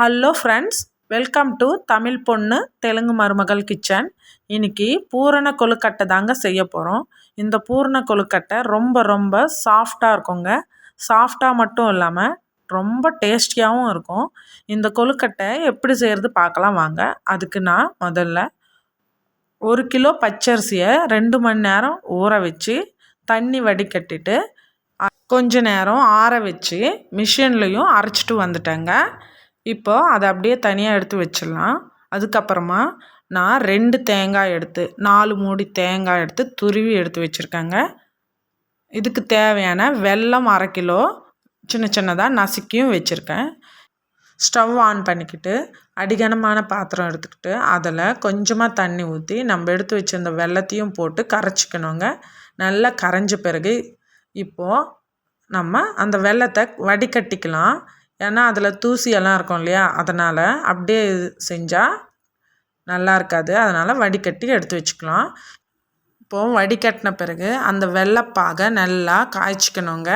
Hello friends, welcome to Tamil பொண்ணு தெலுங்கு மருமகள் kitchen. இன்றைக்கி பூரண கொழுக்கட்டை தாங்க செய்ய போகிறோம். இந்த பூரண கொழுக்கட்டை ரொம்ப ரொம்ப சாஃப்டாக இருக்குங்க. சாஃப்டாக மட்டும் இல்லாமல் ரொம்ப டேஸ்டியாகவும் இருக்கும். இந்த கொழுக்கட்டை எப்படி செய்கிறது பார்க்கலாம் வாங்க. அதுக்கு நான் முதல்ல 1 கிலோ பச்சரிசியை 2 மணி நேரம் ஊற வச்சு தண்ணி வடிகட்டிட்டு கொஞ்ச நேரம் ஆற வச்சு மிஷின்லேயும் அரைச்சிட்டு வந்துட்டேங்க. இப்போ அதை அப்படியே தனியாக எடுத்து வச்சிடலாம். அதுக்கப்புறமா நான் 2 தேங்காய் எடுத்து 4 மூடி தேங்காய் எடுத்து துருவி எடுத்து வச்சுருக்கேங்க. இதுக்கு தேவையான வெல்லம் 1/2 கிலோ சின்ன சின்னதாக நசுக்கியும் வச்சுருக்கேன். ஸ்டவ் ஆன் பண்ணிக்கிட்டு அடிகனமான பாத்திரம் எடுத்துக்கிட்டு அதில் கொஞ்சமாக தண்ணி ஊற்றி நம்ம எடுத்து வச்சுருந்த வெல்லத்தையும் போட்டு கரைச்சிக்கணுங்க. நல்லா கரைஞ்ச பிறகு இப்போது நம்ம அந்த வெல்லத்தை வடிகட்டிக்கலாம். ஏன்னா அதில் தூசியெல்லாம் இருக்கும் இல்லையா, அதனால் அப்படியே செஞ்சால் நல்லா இருக்காது. அதனால் வடிகட்டி எடுத்து வச்சுக்கலாம். இப்போது வடிகட்டின பிறகு அந்த வெல்லப்பாகை நல்லா காய்ச்சிக்கணுங்க.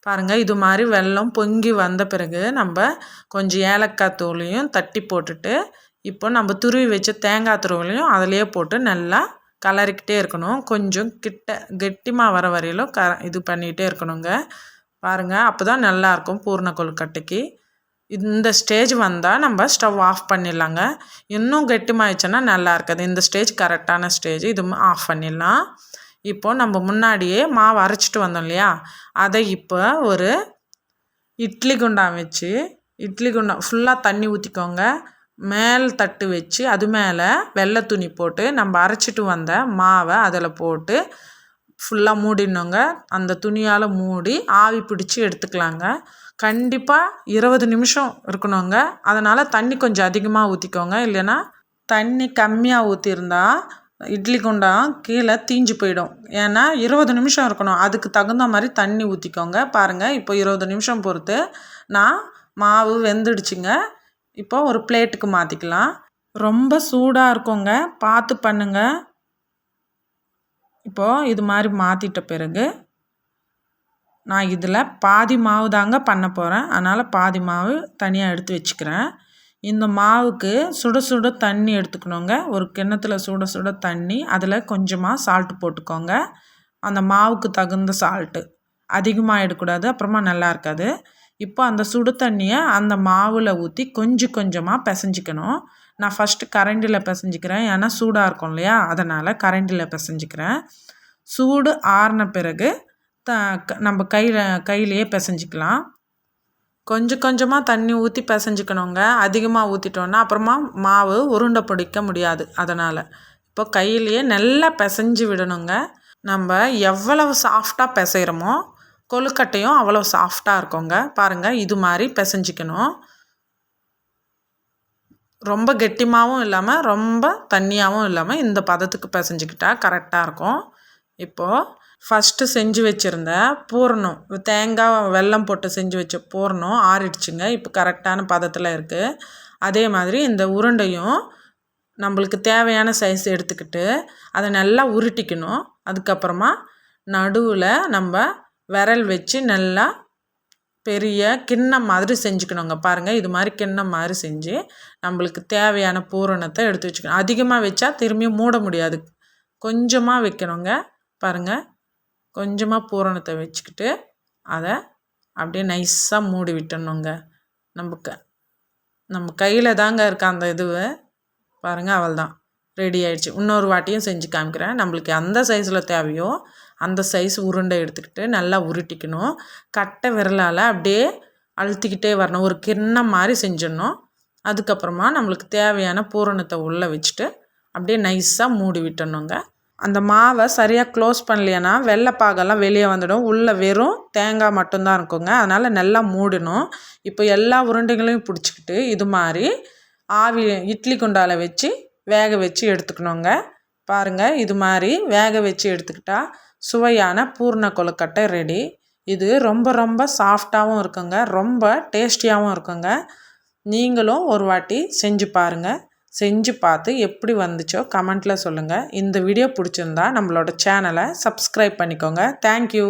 பாருங்கள், இது மாதிரி வெல்லம் பொங்கி வந்த பிறகு நம்ம கொஞ்சம் ஏலக்காய் தூளையும் தட்டி போட்டுட்டு இப்போ நம்ம துருவி வச்ச தேங்காய் துருவலையும் அதிலே போட்டு நல்லா கலரிக்கிட்டே இருக்கணும். கொஞ்சம் கெட்டிமாக வர வரையிலும் இது பண்ணிகிட்டே இருக்கணுங்க. பாருங்கள், அப்போ தான் நல்லாயிருக்கும் பூர்ண கொழுக்கட்டைக்கு. இந்த ஸ்டேஜ் வந்தால் நம்ம ஸ்டவ் ஆஃப் பண்ணிடலாங்க. இன்னும் கெட்டிமாயிடுச்சுன்னா நல்லா இருக்காது. இந்த ஸ்டேஜ் கரெக்டான ஸ்டேஜ். இது ஆஃப் பண்ணிடலாம். இப்போது நம்ம முன்னாடியே மாவு அரைச்சிட்டு வந்தோம் இல்லையா, அதை இப்போ ஒரு இட்லி குண்டான் வச்சு இட்லி குண்டான் ஃபுல்லாக தண்ணி ஊற்றிக்கோங்க. மேல் தட்டு வச்சு அது மேலே வெள்ளை துணி போட்டு நம்ம அரைச்சிட்டு வந்த மாவை அதில் போட்டு ஃபுல்லாக மூடிடணுங்க. அந்த துணியால் மூடி ஆவி பிடிச்சி எடுத்துக்கலாங்க. கண்டிப்பாக 20 நிமிஷம் இருக்கணுங்க. அதனால் தண்ணி கொஞ்சம் அதிகமாக ஊற்றிக்கோங்க. இல்லைன்னா தண்ணி கம்மியாக ஊற்றிருந்தா இட்லி குண்டான் கீழே தீஞ்சு போயிடும். ஏன்னா 20 நிமிஷம் இருக்கணும். அதுக்கு தகுந்த மாதிரி தண்ணி ஊற்றிக்கோங்க. பாருங்கள், இப்போ 20 நிமிஷம் பொறுத்து நான் மாவு வெந்துடுச்சுங்க. இப்போ ஒரு பிளேட்டுக்கு மாற்றிக்கலாம். ரொம்ப சூடாக இருக்குங்க, பார்த்து பண்ணுங்கள். இப்போது இது மாதிரி மாற்றிட்ட பிறகு நான் இதில் பாதி மாவு தாங்க பண்ண போகிறேன். அதனால் பாதி மாவு தனியாக எடுத்து வச்சுக்கிறேன். இந்த மாவுக்கு சுட சுட தண்ணி எடுத்துக்கணுங்க. ஒரு கிண்ணத்தில் சுட சுட தண்ணி, அதில் கொஞ்சமாக சால்ட்டு போட்டுக்கோங்க. அந்த மாவுக்கு தகுந்த சால்ட்டு, அதிகமாக எடுக்கக்கூடாது, அப்புறமா நல்லா இருக்காது. இப்போ அந்த சுடு தண்ணியை அந்த மாவில் ஊற்றி கொஞ்சம் கொஞ்சமாக பிசைஞ்சிக்கணும். நான் ஃபஸ்ட்டு கரண்டியில் பிசைஞ்சிக்கிறேன். ஏன்னா சூடாக இருக்கும் இல்லையா, அதனால் கரண்டியில் பிசைஞ்சிக்கிறேன். சூடு ஆறின பிறகு நம்ம கையிலையே பிசைஞ்சிக்கலாம். கொஞ்சம் கொஞ்சமாக தண்ணி ஊற்றி பிசைஞ்சிக்கணுங்க. அதிகமாக ஊற்றிட்டோன்னா அப்புறமா மாவு உருண்டை பிடிக்க முடியாது. அதனால் இப்போ கையிலையே நல்லா பிசைஞ்சு விடணுங்க. நம்ம எவ்வளவு சாஃப்டாக பிசைகிறோமோ கொழுக்கட்டையும் அவ்வளோ சாஃப்டாக இருக்குங்க. பாருங்கள், இது மாதிரி பிசைஞ்சிக்கணும். ரொம்ப கெட்டிமாகவும் இல்லாமல் ரொம்ப தண்ணியாகவும் இல்லாமல் இந்த பதத்துக்கு பிசைஞ்சிக்கிட்டால் கரெக்டாக இருக்கும். இப்போது ஃபஸ்ட்டு செஞ்சு வச்சுருந்த பூரணம், தேங்காய் வெல்லம் போட்டு செஞ்சு வச்ச பூரணம் ஆறிடுச்சுங்க. இப்போ கரெக்டான பதத்தில் இருக்குது. அதே மாதிரி இந்த உருண்டையும் நம்மளுக்கு தேவையான சைஸ் எடுத்துக்கிட்டு அதை நல்லா உருட்டிக்கணும். அதுக்கப்புறமா நடுவில் நம்ம விரல் வச்சு நல்லா பெரிய கிண்ணம் மாதிரி செஞ்சுக்கணுங்க. பாருங்கள், இது மாதிரி கிண்ணம் மாதிரி செஞ்சு நம்மளுக்கு தேவையான பூரணத்தை எடுத்து வச்சுக்கணும். அதிகமாக வச்சா திரும்பியும் மூட முடியாது. கொஞ்சமாக வைக்கணுங்க. பாருங்கள், கொஞ்சமாக பூரணத்தை வச்சுக்கிட்டு அதை அப்படியே நைஸாக மூடி விட்டுணுங்க. நம்ம கையில் தாங்க இருக்க அந்த இதுவை. பாருங்கள், அவள் தான் ரெடி ஆகிடுச்சு. இன்னொரு வாட்டியும் செஞ்சு காமிக்கிறேன். நம்மளுக்கு எந்த சைஸில் தேவையோ அந்த சைஸ் உருண்டை எடுத்துக்கிட்டு நல்லா உருட்டிக்கணும். கட்டை விரலால் அப்படியே அழுத்திக்கிட்டே வரணும். ஒரு கிண்ணம் மாதிரி செஞ்சிடணும். அதுக்கப்புறமா நம்மளுக்கு தேவையான பூரணத்தை உள்ளே வச்சுட்டு அப்படியே நைஸாக மூடி விட்டுணுங்க. அந்த மாவை சரியாக க்ளோஸ் பண்ணலைன்னா வெள்ளைப்பாகெல்லாம் வெளியே வந்துடும். உள்ளே வெறும் தேங்காய் மட்டும்தான் இருக்குங்க. அதனால் நல்லா மூடணும். இப்போ எல்லா உருண்டைகளையும் பிடிச்சிக்கிட்டு இது மாதிரி ஆவி இட்லி குண்டால வச்சு வேக வச்சு எடுத்துக்கணுங்க. பாருங்கள், இது மாதிரி வேக வச்சு எடுத்துக்கிட்டா சுவையான பூர்ண கொழுக்கட்டை ரெடி. இது ரொம்ப ரொம்ப சாஃப்டாகவும் இருக்குங்க, ரொம்ப டேஸ்டியாகவும் இருக்குங்க. நீங்களும் ஒரு வாட்டி செஞ்சு பாருங்கள். செஞ்சு பார்த்து எப்படி வந்துச்சோ கமெண்ட்டில் சொல்லுங்கள். இந்த வீடியோ பிடிச்சிருந்தா நம்மளோட சேனலை சப்ஸ்கிரைப் பண்ணிக்கோங்க. தேங்க்யூ.